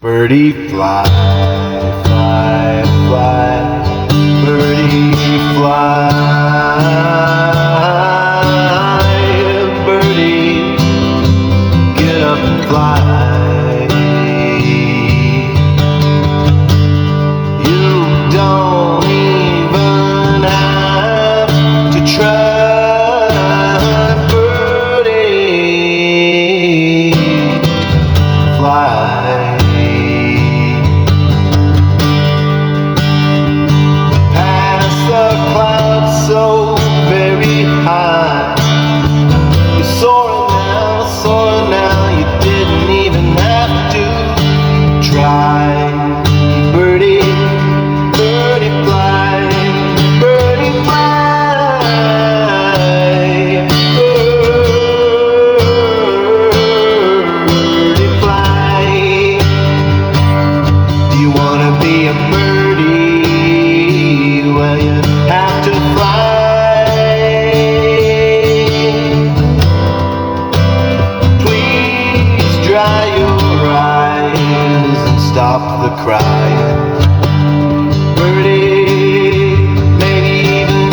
Birdie fly, fly, fly, birdie fly, birdie, get up and fly. You don't even have to try, birdie, fly. So very high, you're soaring now, you didn't even have to try. Birdie, birdie fly, birdie fly, birdie fly. Do you wanna be a birdie? Well, you have to fly. Please dry your eyes and stop the crying. Birdie, maybe even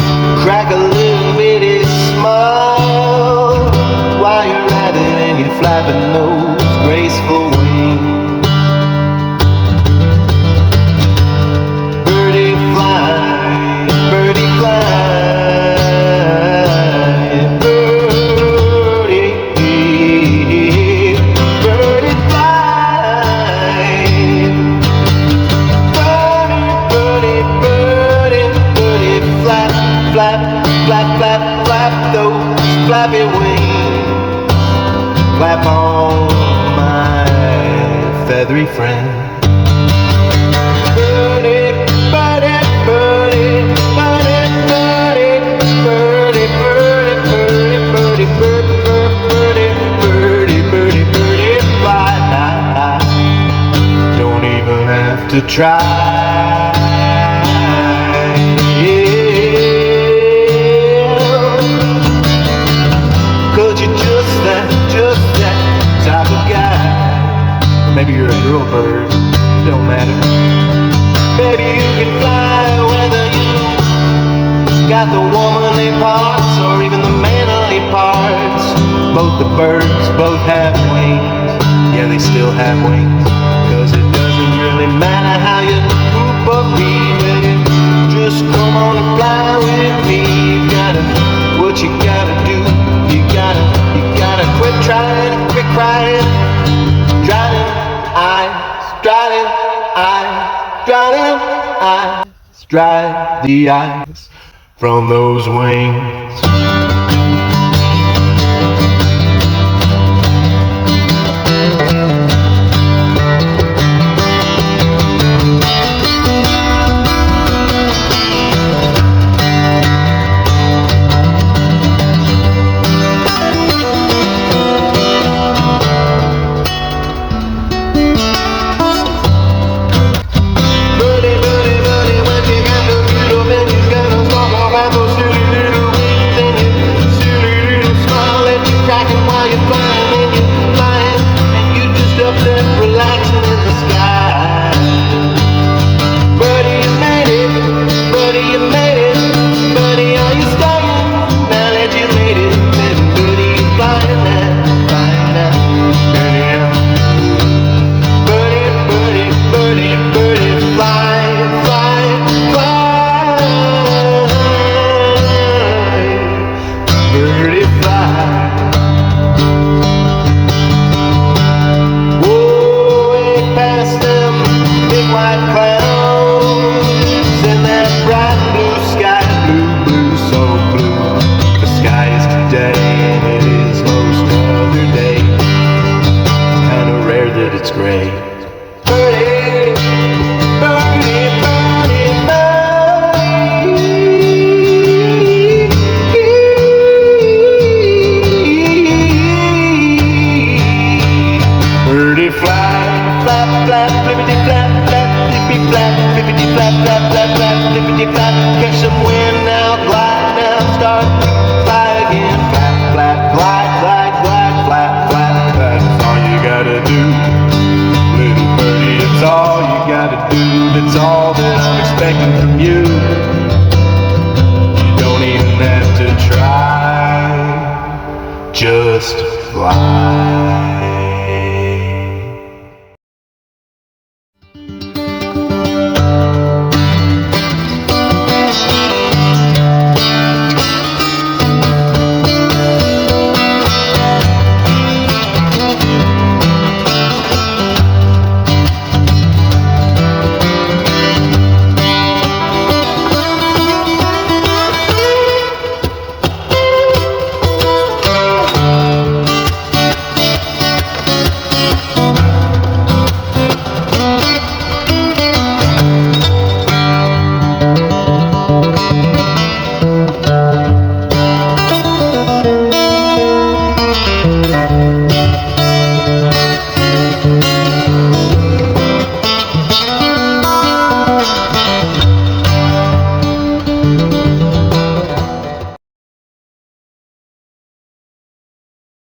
crack a little bitty smile while you're at it and you're flapping those graceful wings. Flap, flap, flap, flap those flappy wings. Flap on, my feathery friend. Birdie, birdie, birdie, birdie, birdie, birdie, birdie, birdie, birdie, birdie, birdie, birdie, birdie, fly. Don't even have to try. Maybe you're a girl bird, it don't matter. Maybe you can fly whether you got the womanly parts or even the manly parts. Both the birds both have wings. Yeah, they still have wings. Cause it doesn't really matter how you poop or pee. Just come on and fly with me. You gotta, what you gotta do, you gotta quit trying, quit crying. Drowning eyes, drowning eyes, drowning eyes, dry the eyes from those wings. It's great. Birdie, birdie, birdie, birdie, birdie fly, flap, flap, flippity flap, flap, flippity flap, flippity flap, flap, flap, flap, flippity flap. Catch some wind now, glide now, start, fly again, flap, flap, glide, glide, glide, flap, flap. That's all you gotta do. Little birdie. That's all you gotta do, that's all that I'm expecting from you. You don't even have to try, just fly.